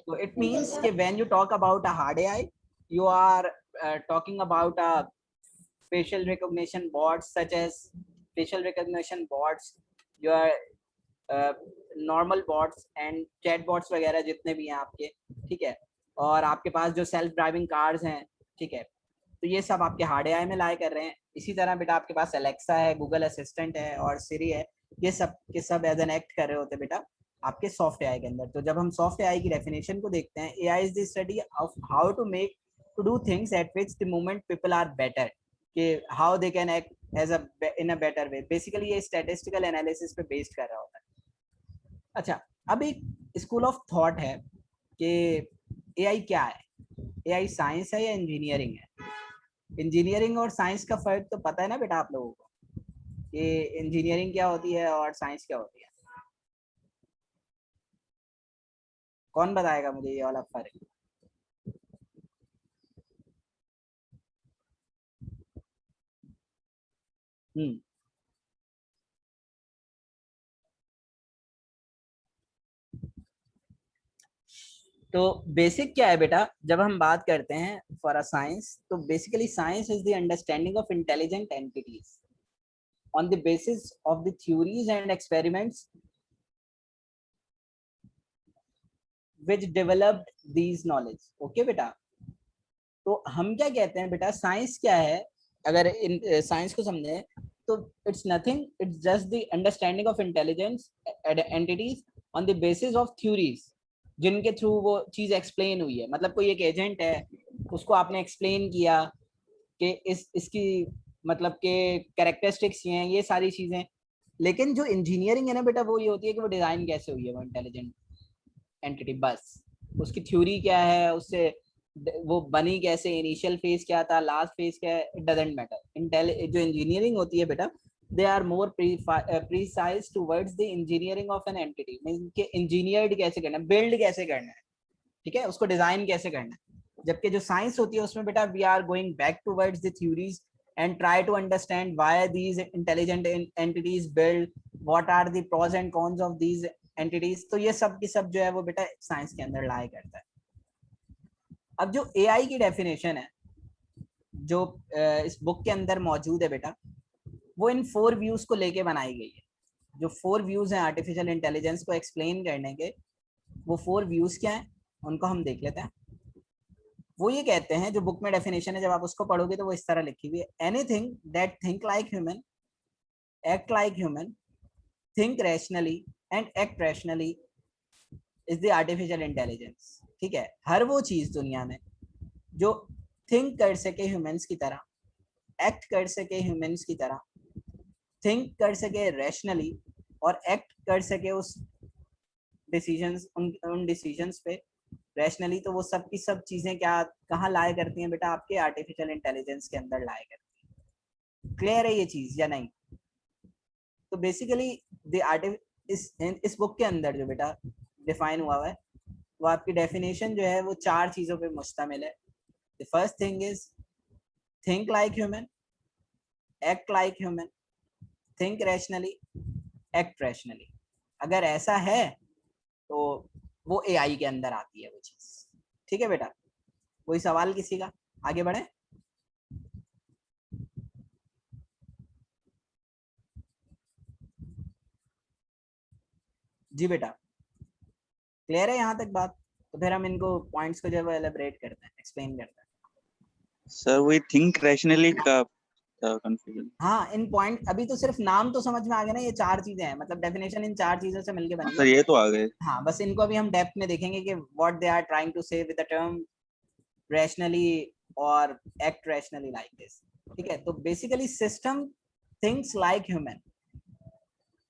So it means that when you talk about a hard AI, you are talking about a facial recognition bots such as facial recognition bots, your normal bots and chat bots वगैरह जितने भी हैं आपके, ठीक है, और आपके पास जो सेल्फ ड्राइविंग कार्स हैं, ठीक है, तो ये सब आपके हार्ड एआई में लाई कर रहे हैं। इसी तरह बेटा आपके पास एलेक्सा है, गूगल असिस्टेंट है और सिरी है, ये सब के सब एज एन एक्ट कर रहे होते बेटा आपके सॉफ्ट एआई के अंदर। तो जब हम सॉफ्ट एआई की डेफिनेशन को देखते हैं, AI is the study of how to make to do things at which the moment people are better, कि how they can act as a in a better way. Basically ये statistical analysis पे based कर रहा होता है। अच्छा, अब एक स्कूल ऑफ थॉट है कि एआई क्या है, एआई साइंस है या इंजीनियरिंग है। इंजीनियरिंग और साइंस का फर्क तो पता है ना बेटा आप लोगों को, कि इंजीनियरिंग क्या होती है और साइंस क्या होती है। कौन बताएगा मुझे ये वाला फर्क? तो बेसिक क्या है बेटा, जब हम बात करते हैं फॉर अ साइंस, तो basically science is the understanding of intelligent entities on the basis of the theories and experiments which developed these knowledge। Okay बेटा, तो हम क्या कहते हैं बेटा, साइंस क्या है, अगर इन साइंस को समझें तो it's nothing, it's just the understanding of intelligence entities on the basis of theories जिनके थ्रू वो चीज एक्सप्लेन हुई है। मतलब कोई एक एजेंट है, उसको आपने एक्सप्लेन किया कि इसकी मतलब के कैरेक्टरिस्टिक्स ये हैं, ये सारी चीजें। लेकिन जो इंजीनियरिंग है ना बेटा, वो ये होती है कि वो डिजाइन कैसे हुई है वो इंटेलिजेंट एंटिटी, बस उसकी थ्योरी क्या है, उससे वो बनी कैसे, इनिशियल फेज क्या था, लास्ट फेज क्या है, इट डजंट मैटर। जो इंजीनियरिंग होती है बेटा, they are more precise towards the engineering of an entity, means के इंजीनियर्ड कैसे करना है, बिल्ड कैसे करना है, ठीक है, उसको डिजाइन कैसे करना है। जबकि जो साइंस होती है उसमें बेटा we are going back towards the theories and try to understand why these intelligent entities build, what are the pros and cons of these entities। तो ये सब की सब जो है वो बेटा साइंस के अंदर लाई करता है। अब जो एआई की डेफिनेशन है जो इस बुक के अंदर मौजूद है बेटा, वो इन 4 व्यूज को लेके बनाई गई है। जो 4 व्यूज हैं आर्टिफिशियल इंटेलिजेंस को एक्सप्लेन करने के, वो 4 व्यूज क्या हैं उनको हम देख लेते हैं। वो ये कहते हैं, जो बुक में डेफिनेशन है जब आप उसको पढ़ोगे तो वो इस तरह लिखी हुई है, anything that think like human, act like human, think rationally and act rationally is the artificial intelligence. ठीक है, हर वो चीज दुनिया में जो थिंक कर सके ह्यूमंस की तरह, एक्ट कर सके ह्यूमंस की तरह, थिंक कर सके रैशनली और एक्ट कर सके उस डिसीजंस उन डिसीजंस पे रैशनली, तो वो सब की सब चीजें क्या कहाँ लाया करती हैं बेटा, आपके आर्टिफिशियल इंटेलिजेंस के अंदर लाया करती हैं। क्लियर है ये चीज या नहीं? तो बेसिकली इस बुक के अंदर जो बेटा डिफाइन हुआ है, वो आपकी डेफिनेशन जो है वो 4 चीजों पे मुश्तमिल है। The first thing is think like human, act like human, think rationally, act rationally. अगर ऐसा है तो वो एआई के अंदर आती है वो चीज। ठीक है बेटा, कोई सवाल किसी का? आगे बढ़े। जी बेटा, क्लियर है यहाँ तक बात? तो फिर हम इनको पॉइंट्स को जो है एलिब्रेट करते हैं, एक्सप्लेन करते हैं। सर वही थिंक रैशनली का कंफ्यूजन। हाँ, इन पॉइंट अभी तो सिर्फ नाम तो समझ में आ गया ना, ये 4 चीजें हैं, मतलब डेफिनेशन इन 4 चीजों से मिलके बनी सर है। ये तो आ गए। हाँ, बस इनको अभी हम डेप्थ में देखेंगे कि what they are trying to say with the term rationally और एक्ट रैशनली लाइक दिस। ठीक है, तो basically system thinks like human,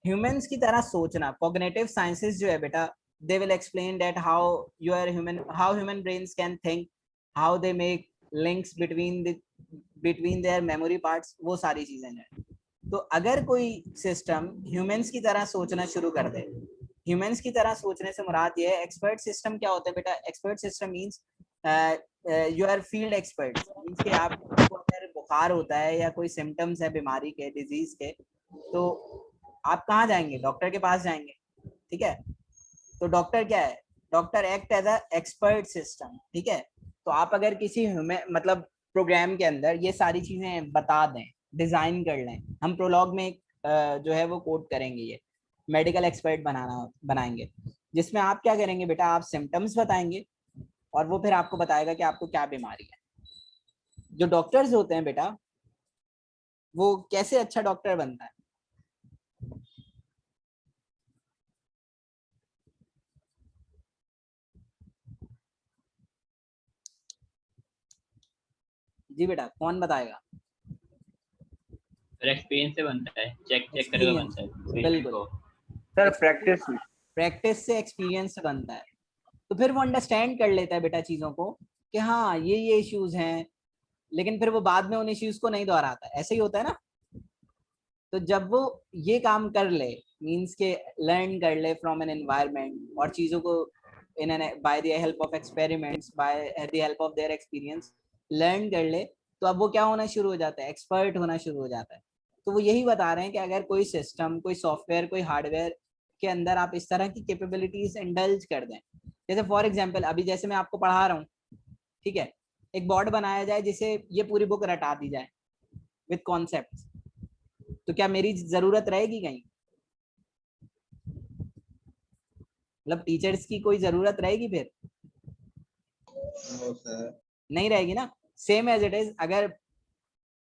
humans की तरह सोचना। कॉग्निटिव साइंसेस जो है बेटा, they will explain that how human brains can think, how they make links between their memory parts, वो सारी चीजें हैं। तो अगर कोई सिस्टम ह्यूमंस की तरह सोचना शुरू कर दे, ह्यूमंस की तरह सोचने से मुराद ये है, एक्सपर्ट सिस्टम क्या होता है बेटा, expert system means you are field expert, means कि आपको अगर बुखार होता है या कोई सिम्टम्स है बीमारी के, डिजीज के, तो आप कहाँ जाएंगे? डॉक्टर के पास जाएंगे। ठीक है, तो डॉक्टर क्या है? Doctor act as a expert system, ठीक है। तो आप अगर किसी मतलब प्रोग्राम के अंदर ये सारी चीजें बता दें, डिजाइन कर लें, हम प्रोलॉग में एक जो है वो कोड करेंगे, ये मेडिकल एक्सपर्ट बनाएंगे, जिसमें आप क्या करेंगे बेटा, आप सिम्टम्स बताएंगे और वो फिर आपको बताएगा कि आपको क्या बीमारी है। जो डॉक्टर्स होते हैं बेटा, वो कैसे अच्छा डॉक्टर बनता है? जी बेटा, कौन बताएगा? एक्सपीरियंस से बनता है, चेक करके एक्सपीरियंस, बनता है पेशेंट बिल्कुल को। सर प्रैक्टिस प्रैक्टिस से, एक्सपीरियंस से बनता है। तो फिर वो अंडरस्टैंड कर लेता है बेटा चीजों को कि हाँ ये इश्यूज हैं, लेकिन फिर वो बाद में उन इश्यूज को नहीं दोहराता, ऐसे ही होता है ना। तो जब वो ये काम कर ले, मीन्स के लर्न कर ले फ्रॉम एन एनवायरनमेंट और चीजों को in an by the help of experiments, by the help of their experience learn कर ले, तो अब वो क्या होना शुरू हो जाता है, एक्सपर्ट होना शुरू हो जाता है। तो वो यही बता रहे हैं कि अगर कोई सिस्टम, कोई सॉफ्टवेयर, कोई हार्डवेयर के अंदर आप इस तरह की कैपेबिलिटीज इंडल्ज कर दें, जैसे फॉर एग्जांपल अभी जैसे मैं आपको पढ़ा रहा हूँ, ठीक है, एक बोर्ड बनाया जाए जिसे ये पूरी बुक रटा दी जाए विद कॉन्सेप्ट्स, तो क्या मेरी जरूरत रहेगी कहीं? मतलब टीचर्स की कोई जरूरत रहेगी फिर? नहीं रहेगी ना। सेम एज इट इज, अगर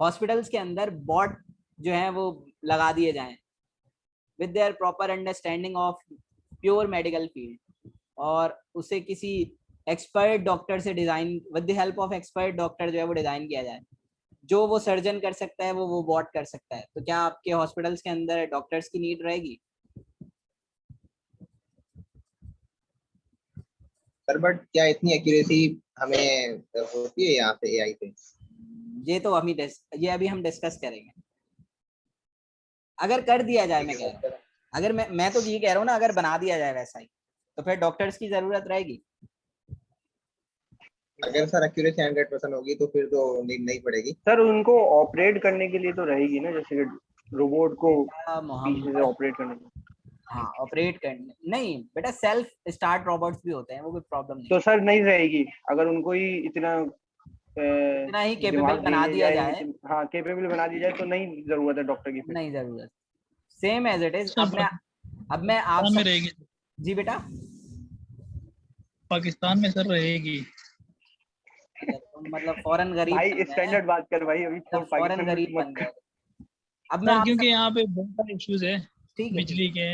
हॉस्पिटल्स के अंदर बोर्ड जो है वो लगा दिए जाएं with their proper understanding of pure medical field, और उसे किसी एक्सपर्ट डॉक्टर से design, with the help of expert doctor जो है वो डिजाइन किया जाए, जो वो सर्जन कर सकता है वो बॉट कर सकता है, तो क्या आपके हॉस्पिटल्स के अंदर डॉक्टर्स की नीड रहेगी? सर बट क्या इतनी एक्यूरेसी हमें होती है यहाँ पे एआई पे? ये तो ये अभी हम डिस्कस करेंगे। अगर कर दिया जाए, मैं कह रहा हूँ, अगर मैं तो ये कह रहा हूँ ना, अगर बना दिया जाए वैसा ही, तो फिर डॉक्टर्स की जरूरत रहेगी? अगर सर एक्यूरेसी 100% होगी तो फिर तो नीड नहीं पड़ेगी। सर उनको ऑपरेट करने के लिए तो रहेगी ना, जैसे कि रोबोट को पीछे से ऑपरेट करने के लिए। हाँ, ऑपरेट करने नहीं बेटा, सेल्फ स्टार्ट रोबोट्स भी होते हैं, वो कोई प्रॉब्लम नहीं। तो सर नहीं रहेगी अगर उनको ही इतना इतना ही केपेबल दिमाग दे बना दिया दिया जाए, हाँ केपेबल बना दिया जाए तो नहीं जरूरत है डॉक्टर की फिर। नहीं जरूरत। Same as it is. अब मैं आप पाकिस्तान में रहेगी। जी बेटा, पाकिस्तान में सर रहेगी। तुम मतलब फॉरेन गरीब बन भाई गए हैं, स्टैंडर्ड बात कर भाई, अभी मतलब फॉरेन पाकिस्तान में गरीब मत बन कर। गए। अब मैं सर आप क्योंकि यहाँ पे बहुत सारे इश्यूज है, ठीक है, बिजली के,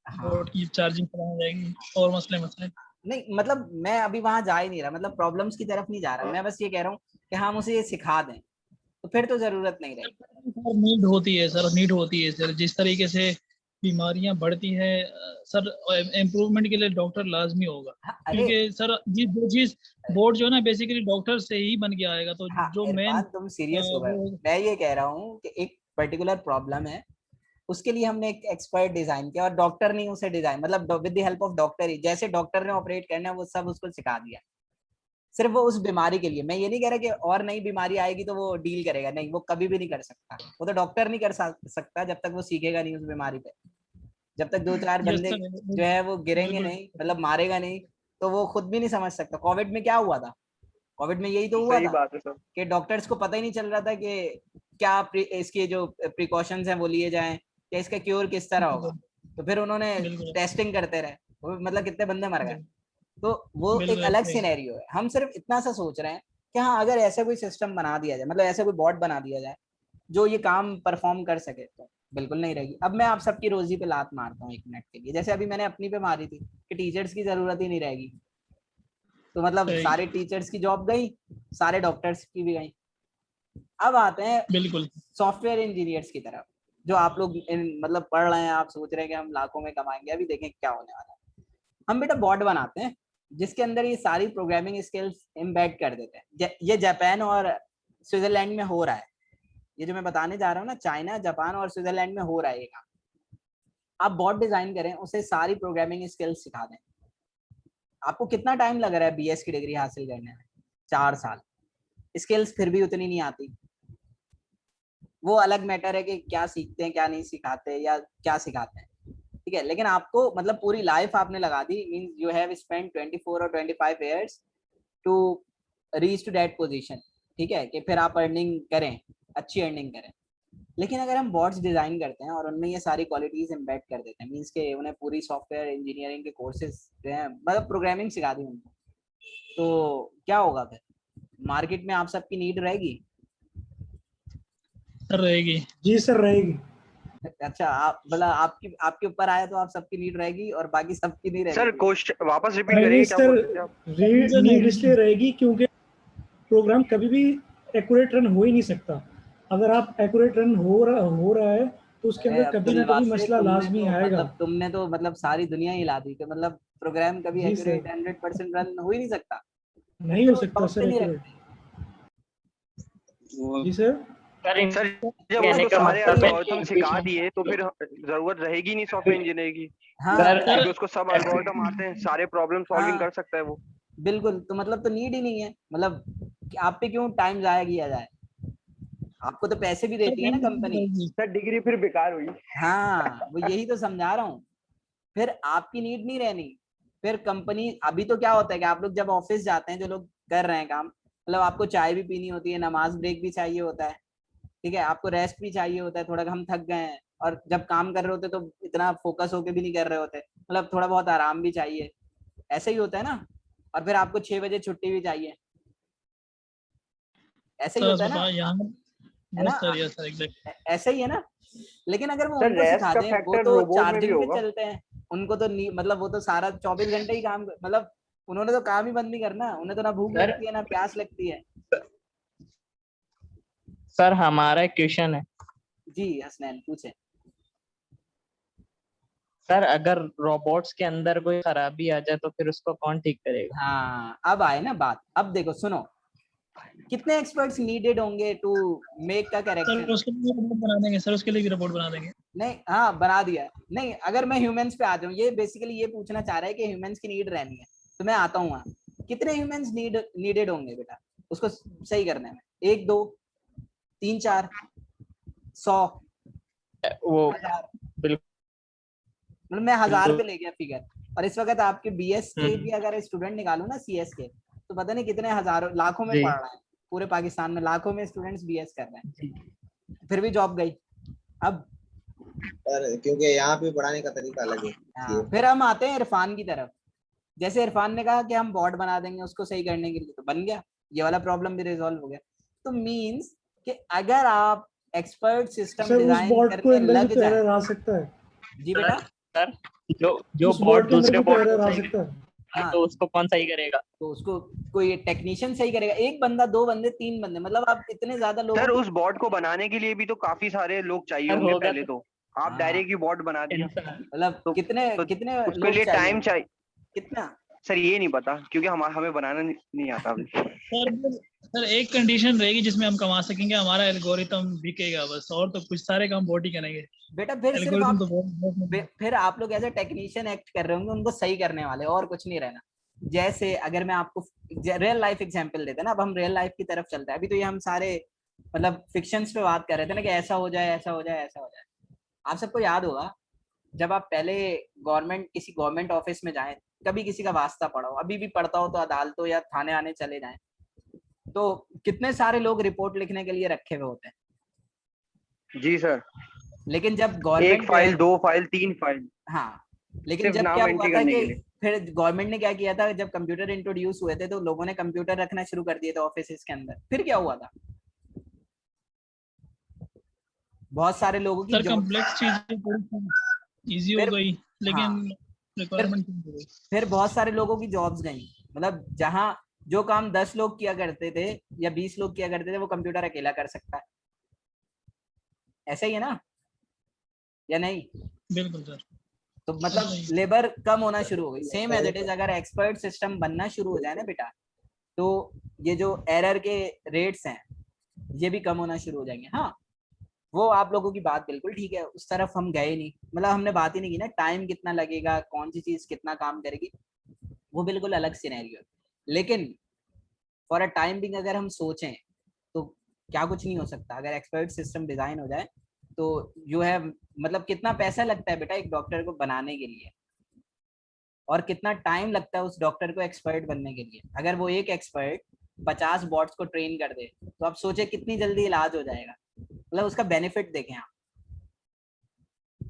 हाँ, बोर्ड की चार्जिंग करानी जाएगी और मसले मसले। नहीं मतलब मैं अभी वहां जा ही नहीं रहा, मतलब प्रॉब्लम्स की तरफ नहीं जा रहा, मैं बस ये कह रहा हूँ कि हम उसे ये सिखा दें, तो फिर तो जरूरत नहीं रहेगी। सर नीड होती है सर, नीड होती है सर, जिस तरीके से बीमारियां बढ़ती है सर, इम्प्रूवमेंट के लिए डॉक्टर लाजमी होगा। हाँ, अरे क्योंकि सर जो चीज बोर्ड जो है ना बेसिकली डॉक्टर से ही बन के आएगा, तो हाँ जो मेन इरफान, तुम सीरियस हो गए। वो मैं ये कह रहा हूँ कि एक पर्टिकुलर प्रॉब्लम है, उसके लिए हमने एक एक्सपर्ट डिजाइन किया और डॉक्टर ने उसे डिजाइन, मतलब with the help of doctor ही, जैसे डॉक्टर ने ऑपरेट करना है वो सब उसको सिखा दिया, सिर्फ वो उस बीमारी के लिए। मैं ये नहीं कह रहा कि और नई बीमारी आएगी तो वो डील करेगा, नहीं, वो कभी भी नहीं कर सकता, वो तो डॉक्टर नहीं कर सकता जब तक वो सीखेगा नहीं उस बीमारी पे। जब तक 2-4 यस बंदे सर, जो है वो गिरेंगे बिल्कुल नहीं, मतलब मारेगा नहीं, तो वो खुद भी नहीं समझ सकता। कोविड में क्या हुआ था? कोविड में यही तो हुआ सही था बात है सर। कि डॉक्टर्स को पता ही नहीं चल रहा था कि क्या इसके जो प्रिकॉशंस हैं वो लिए जाएं, या इसका क्योर किस तरह होगा। तो फिर उन्होंने बिल्कुल टेस्टिंग करते रहे, मतलब कितने बंदे मर गए। तो वो एक बिल्कुल अलग सही। सिनेरियो है। हम सिर्फ इतना सा सोच रहे हैं कि हाँ, अगर ऐसा कोई सिस्टम बना दिया जाए, मतलब ऐसा कोई बॉट बना दिया जाए जो ये काम परफॉर्म कर सके, तो बिल्कुल नहीं रहेगी। अब मैं आप सबकी रोजी पे लात मारता हूँ 1 मिनट के लिए, जैसे अभी मैंने अपनी पे मारी थी कि टीचर्स की जरूरत ही नहीं रहेगी, तो मतलब सही, सारे टीचर्स की जॉब गई, सारे डॉक्टर्स की भी गई। अब आते हैं बिल्कुल सॉफ्टवेयर इंजीनियर्स की तरफ, जो आप लोग मतलब पढ़ रहे हैं, आप सोच रहे हैं कि हम लाखों में कमाएंगे, अभी देखें क्या होने वाला है। हम बेटा बॉट बनाते हैं जिसके अंदर ये सारी प्रोग्रामिंग स्किल्स एम्बेड कर देते हैं। ये जापान और स्विट्जरलैंड में हो रहा है, ये जो मैं बताने जा रहा हूँ ना, चाइना, जापान और स्विट्जरलैंड में हो रहा है ये काम। आप बॉट डिजाइन करें, उसे सारी प्रोग्रामिंग स्किल्स सिखा दें। आपको कितना टाइम लग रहा है बीएस की डिग्री हासिल करने में? 4 साल। स्किल्स फिर भी उतनी नहीं आती। वो अलग मैटर है कि क्या सीखते हैं, क्या नहीं सिखाते, या क्या सिखाते हैं। ठीक है, लेकिन आपको मतलब पूरी लाइफ आपने लगा दी, मींस यू हैव स्पेंड 24 और 25 years to reach to that position, ठीक है, कि फिर आप अर्निंग करें, अच्छी अर्निंग करें। लेकिन अगर हम बॉट्स डिजाइन करते हैं और उनमें ये सारी क्वालिटीज एम्बेड कर देते हैं, मींस के उन्हें पूरी सॉफ्टवेयर इंजीनियरिंग के कोर्सेज जो हैं मतलब प्रोग्रामिंग सिखा दी उनको, तो क्या होगा फिर? मार्केट में आप सबकी नीड रहेगी? सर रहेगी। जी सर रहेगी। अच्छा, आप मतलब आपके ऊपर आया तो आप सबकी नीड रहेगी और बाकी सबकी नहीं रहेगी? सर क्वेश्चन वापस रिपीट नहीं करिए, क्या सर, बोल रहे थे आप? नीड इसलिए रहेगी क्योंकि प्रोग्राम कभी भी एक्यूरेट रन हो ही नहीं सकता। अगर आप एक्यूरेट रन हो रहा है तो उसके अंदर कभी ना कभी मसला लाजमी आएगा। तुमने तो मतलब सारी दुनिया ही ला दी कि मतलब प्रोग्राम कभी जी एक्यूरेट सर। 100% रन हो ही नहीं सकता। नहीं हो तो सकता top सर पे नहीं एक्यूरेट। वो जी सर। सर जब कहने उसको का सारे मतलब है एल्गोरिथम कि सिखा दिए तो फिर जरूरत रहेगी नहीं सॉफ्टवेयर इंजीनियर की, हाँ क्योंकि उसको सब एल्गोरिथम आते हैं, सारे प्रॉब्लम सॉल्विंग हाँ। कर सकता है वो। बिल्कुल, तो मतलब तो नीड ही नहीं है, मतलब कि आप पे क्यों टाइम जाया किया जाए? आपको तो पैसे भी देती है ना कंपनी। सर डिग्री फिर बेकार हुई। हाँ, वो यही तो समझा रहा हूँ। फिर आपकी नीड नहीं रहनी, फिर कंपनी। अभी तो क्या होता है कि आप लोग जब ऑफिस जाते हैं, जो लोग कर रहे हैं काम, मतलब आपको चाय भी पीनी होती है, नमाज ब्रेक भी चाहिए होता है, ठीक है, आपको रेस्ट भी चाहिए होता है, थोड़ा हम थक गए हैं और जब काम कर रहे होते तो इतना फोकस होके भी नहीं कर रहे होते, मतलब थोड़ा बहुत आराम भी चाहिए, ऐसे ही होता है ना। और फिर आपको 6 बजे छुट्टी भी चाहिए, ऐसे ही होता है ना, है ना? Sir yes sir exactly. ऐसे ही है ना। लेकिन अगर वो सर उनको रेस्ट सिखा का दें, वो फैक्टर तो रोबोट में भी चार्जिंग पे होगा। चलते हैं, उनको तो मतलब वो तो सारा 24 घंटे ही काम, मतलब उन्होंने तो काम ही बंद नहीं करना, उन्हें तो ना भूख सर लगती है ना प्यास लगती है। सर हमारा क्वेश्चन है जी हसनैन पूछे। सर, अगर रोबोट्स के अंदर कोई खराबी आ जाए तो फिर उसको कौन ठीक करेगा? हाँ, अब आए ना बात। अब देखो सुनो, कितने एक्सपर्ट्स नीडेड होंगे टू मेक का सर करेक्शन? उसके लिए रिपोर्ट बना देंगे, सर उसके लिए भी रिपोर्ट बना देंगे। नहीं, हाँ बना दिया है। नहीं, अगर मैं ह्यूमंस पे आ जाऊँ, ये बेसिकली ये पूछना चाह रहा है कि ह्यूमंस की नीड रहनी है, तो मैं आता हूँ वहाँ। कितने ह्यूमंस नीडेड होंगे बेटा उसको सही करने में? 1 2 3 4 100 वो 1000? बिल्कुल। मतलब मैं 1000 पे ले गया फिगर। और इस वक्त आपके बीएस के भी हम्म, अगर स्टूडेंट निकालू ना, सीएस के, तो पता नहीं कितने हजारों लाखों में जी पढ़ रहे हैं। पूरे पाकिस्तान में लाखों में स्टूडेंट्स बीएस कर रहे जी। हैं, फिर भी जॉब गई। अब सर क्योंकि यहाँ पे पढ़ाने का तरीका अलग है। फिर हम आते हैं इरफान की तरफ। जैसे इरफान ने कहा कि हम बॉट बना देंगे उसको सही करने के लिए, तो बन गया, ये वाला प्रॉब्लम भी रिजॉल्व हो गया। तो मींस कि अगर आप एक्सपर्ट सिस्टम सर उस डिजाइन बॉट को करने अंदर भी लग तो जाए। एरर आ सकता है। जी बेटा। सर जो उस बॉट बॉट के अंदर दूसरे भी तो बॉट को एरर आ सही सकता है। करेगा हाँ, तो उसको कौन सही करेगा? तो उसको कोई टेक्नीशियन सही करेगा। एक बंदा, 2 बंदे, 3 बंदे, मतलब आप इतने ज्यादा लोगों सर को। उस बॉट को बनाने के लिए भी तो काफी सारे लोग चाहिए सर होंगे होगा पहले तो। आप हाँ, डायरेक्ट ही बॉट बना दिया इंसान। मतलब तो कितने उसके लोग लिए चाहिए टाइम होंगे? चाहिए। कितना? सर ये नहीं पता क्योंकि हमें बनाना नहीं आता अभी। सर एक कंडीशन रहेगी जिसमें हम कमा सकेंगे, हमारा एल्गोरिथम बिकेगा बस, और तो कुछ सारे काम बॉट ही करेंगे। बेटा फिर सिर्फ एल्गोरिथम आप, तो बहुत फिर आप लोग एज ए टेक्नीशियन एक्ट कर रहे होंगे, उनको सही करने वाले, और कुछ नहीं रहना। जैसे अगर मैं आपको रियल लाइफ एग्जांपल देते हैं ना, अब हम रियल लाइफ की तरफ चलते हैं। अभी तो ये हम सारे मतलब फिक्शंस पे बात कर रहे थे ना, कि ऐसा हो जाए, ऐसा हो जाए, ऐसा हो जाए। आप सबको याद होगा, जब आप पहले किसी गवर्नमेंट ऑफिस में जाएं, कभी किसी का वास्ता पड़ा हो, अभी भी पड़ता हो, तो अदालतों या थाने आने चले जाएं, तो कितने सारे लोग रिपोर्ट लिखने के लिए रखे हुए होते हैं। जी सर। लेकिन जब एक गवर्नमेंट जो फाइल, है, 2 फाइल, 3 फाइल, हाँ, लेकिन सिर्फ जब क्या नाम हुआ एंट्री था करने कि के लिए। फिर गवर्नमेंट ने क्या किया था, जब कंप्यूटर इंट्रोड्यूस हुए थे, तो लोगों ने कंप्यूटर रखना शुरू कर दिए थे ऑफिस के अंदर। फिर क्या हुआ था, बहुत सारे लोगों की सर जॉब। कॉम्प्लेक्स चीजें थोड़ी इजी हो फिर गई, हाँ, लेकिन फिर रिक्वायरमेंट हो गई। फिर बहुत सारे लोगों की जॉब्स गई। मतलब जहां जो काम 10 लोग किया करते थे या 20 लोग किया करते थे, वो कंप्यूटर अकेला कर सकता है। ऐसा ही है ना, या नहीं? बिल्कुल सर। तो ऐसा मतलब ही। लेबर कम होना शुरू हो गई। सेम एज इट इज, अगर एक्सपर्ट सिस्टम बनना शुरू हो जाए ना बेटा, तो ये जो एरर के रेट्स हैं, ये भी कम होना शुरू हो जाएंगे। हाँ, वो आप लोगों की बात बिल्कुल ठीक है, उस तरफ हम गए नहीं, मतलब हमने बात ही नहीं की ना, टाइम कितना लगेगा, कौन सी चीज कितना काम करेगी, वो बिल्कुल अलग सिनेरियो है। लेकिन फॉर अ टाइम बिंग अगर हम सोचें, तो क्या कुछ नहीं हो सकता। अगर एक्सपर्ट सिस्टम डिजाइन हो जाए, तो यू हैव, मतलब कितना पैसा लगता है बेटा एक डॉक्टर को बनाने के लिए, और कितना टाइम लगता है उस डॉक्टर को एक्सपर्ट बनने के लिए। अगर वो एक एक्सपर्ट 50 बॉट्स को ट्रेन कर दे तो आप सोचे कितनी जल्दी इलाज हो जाएगा। मतलब उसका बेनिफिट देखें आप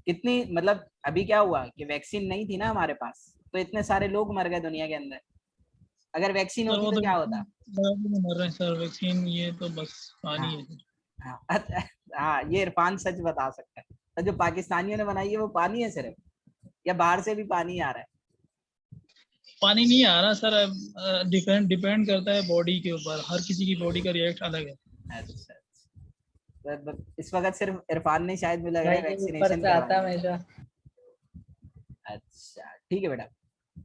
कितनी, मतलब अभी क्या हुआ कि वैक्सीन नहीं थी ना हमारे पास, तो इतने सारे लोग मर गए दुनिया के अंदर। अगर वैक्सीन सर होती वो तो तो क्या होता? मर रहे हैं सर, वैक्सीन ये तो बस पानी है। हाँ, हाँ ये इरफान सच बता सकता है। तो जो पाकिस्तानियों ने बनाई है वो पानी है सिर्फ, या बाहर से भी पानी आ रहा है? पानी नहीं आ रहा सर, डिपेंड करता है बॉडी के ऊपर, हर किसी की बॉडी का रिएक्ट अलग है। अच्छा, तो इस वक्त सिर्फ इरफान ने शायद मुझे लग रहा है भाई ऊपर वैक्सीनेशन से आता करवाई है। हमेशा। अच्छा ठीक है बेटा,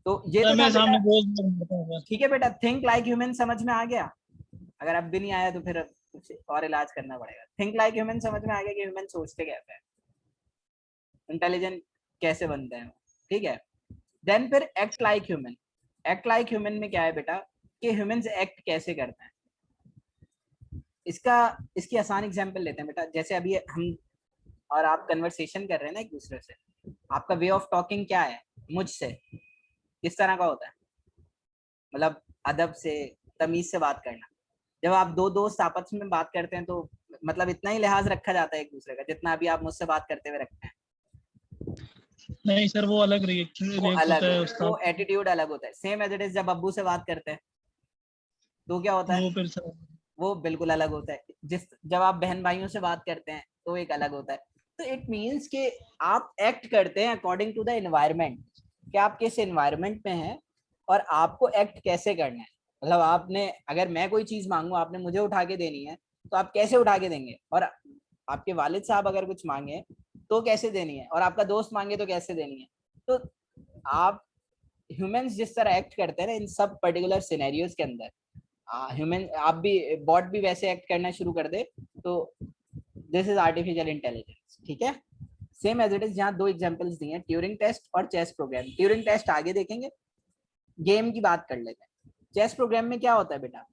तो ये सर तो था मेरे सामने बेटा। बहुत लोग मरते हैं सर। ठीक है बेटा, थिंक लाइक ह्यूमन समझ में आ गया? अगर अब भी नहीं आया तो फिर कुछ और इलाज करना पड़ेगा। थिंक लाइक ह्यूमन समझ में आ गया कि ह्यूमन सोचते कैसे हैं, इंटेलिजेंट कैसे बनते हैं, ठीक है। देन फिर act like human. Act like human में क्या है बेटा कि ह्यूमंस एक्ट कैसे करते हैं। इसकी आसान एग्जांपल लेते हैं बेटा। जैसे अभी हम और आप कन्वर्सेशन कर रहे हैं ना एक दूसरे से, आपका वे ऑफ टॉकिंग क्या है मुझसे, किस तरह का होता है? मतलब अदब से, तमीज से बात करना। जब आप दो दोस्त आपस में बात करते हैं तो मतलब इतना ही लिहाज रखा जाता है एक दूसरे का जितना अभी आप मुझसे बात करते हुए रखते हैं। नहीं सर वो अलग रिएक्ट वो अलग होता है है, उसका, वो एटीट्यूड अलग होता है। सेम एज इट इज जब अब्बू से बात करते हैं तो क्या होता है, वो फिर सर वो बिल्कुल अलग होता है। जब आप बहन भाइयों से बात करते हैं तो एक अलग होता है। तो इट मीन्स कि आप एक्ट करते हैं अकॉर्डिंग टू द एनवायरनमेंट, कि आप किस एनवायरनमेंट में हैं और आपको एक्ट कैसे करना है। मतलब आपने, अगर मैं कोई चीज मांगू आपने मुझे उठा के देनी है तो आप कैसे उठा के देंगे, और आपके वालिद साहब अगर कुछ मांगे तो कैसे देनी है, और आपका दोस्त मांगे तो कैसे देनी है। तो आप ह्यूमंस जिस तरह एक्ट करते हैं ना इन सब पर्टिकुलर सिनेरियोज के अंदर, ह्यूमन आप भी, बॉट भी वैसे एक्ट करना शुरू कर दे तो दिस इज आर्टिफिशियल इंटेलिजेंस, ठीक है। Same as it is. यहाँ दो एग्जांपल्स दिए हैं, ट्यूरिंग टेस्ट और चेस प्रोग्राम। ट्यूरिंग टेस्ट आगे देखेंगे, गेम की बात कर लेते हैं। चेस प्रोग्राम में क्या होता है बेटा?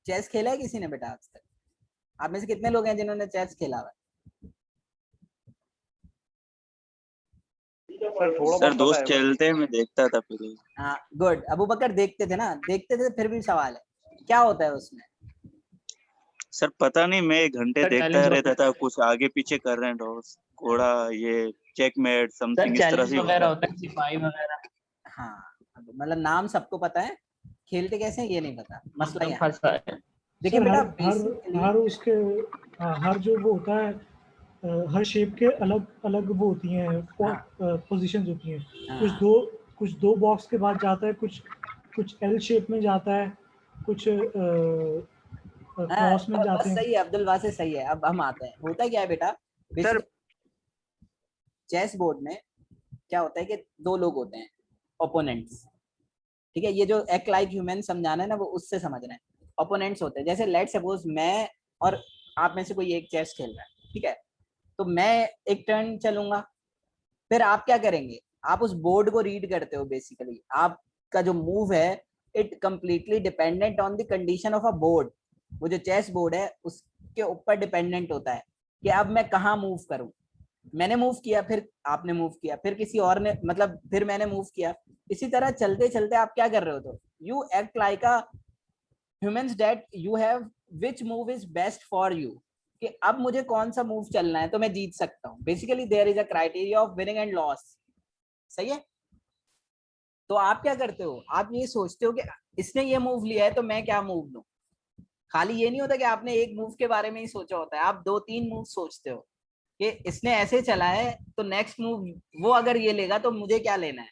चेस खेला है किसी ने बेटा आज तक? आप में से कितने लोग हैं जिन्होंने चेस खेला हुआ है? सर थोड़ा सर बहुत दोस्त पता है बस। खेलते हैं, मैं देखता था पहले। हाँ गुड, अबू बकर देखते थे ना, देखते थे फिर भी सवाल है क्या होता है उसमें? सर पता नहीं, मैं घंटे सर देखता चैलेंज रहता वगैरह, था, कुछ आगे पीछे कर रहे हैं डॉस घोड़ा, ये चेकमेट सर समथिंग इस तरह चैलेंज से ही वगैरह होता होता है, सिपाही वगैरह। हाँ मतलब नाम सबको पता है, खेलते कैसे हैं ये नहीं पता, मसला तो यहाँ फंसा है। देखिए सर बेटा। हर हर बेसिकली हर उसके हर जो वो होता है, हर शेप के अलग अलग वो होती हैं, हाँ, पोजीशंस होती हैं। कुछ हाँ, दो कुछ दो बॉक्स के बाद जाता है, कुछ कुछ एल शेप में जाता है, कुछ हाँ, क्रॉस में जाते बस हैं। सही है अब्दुल वासे, सही है। अब हम आते हैं, होता क्या है बेटा सर बेसिकली चेस बोर्ड में क्या होता है कि दो लोग होते हैं, ओपोनेंट्स, ठीक है। ये जो एक्ट लाइक ह्यूमन समझाना है ना वो उससे समझना है। ओपोनेंट्स होते हैं, जैसे लेट सपोज मैं और आप में से कोई एक चेस खेल रहा है, ठीक है। तो मैं एक टर्न चलूंगा, फिर आप क्या करेंगे, आप उस बोर्ड को रीड करते हो। बेसिकली आपका जो मूव है it completely dependent on the condition of a board. वो जो चेस बोर्ड है उसके ऊपर डिपेंडेंट होता है कि अब मैं कहाँ मूव करूं। मैंने मूव किया, फिर आपने मूव किया, फिर किसी और ने, मतलब फिर मैंने मूव किया। इसी तरह चलते चलते आप क्या कर रहे हो, तो you act like a humans that you have which move is best for you, कि अब मुझे कौन सा मूव चलना है तो मैं जीत सकता हूँ। Basically there is a criteria of winning and loss, सही है। तो आप क्या करते हो, आप ये सोचते हो कि इसने ये मूव लिया है तो मैं क्या मूव लूं। खाली ये नहीं होता कि आपने एक मूव के बारे में ही सोचा होता है, आप 2-3 मूव सोचते हो कि इसने ऐसे चला है तो नेक्स्ट मूव वो अगर ये लेगा तो मुझे क्या लेना है,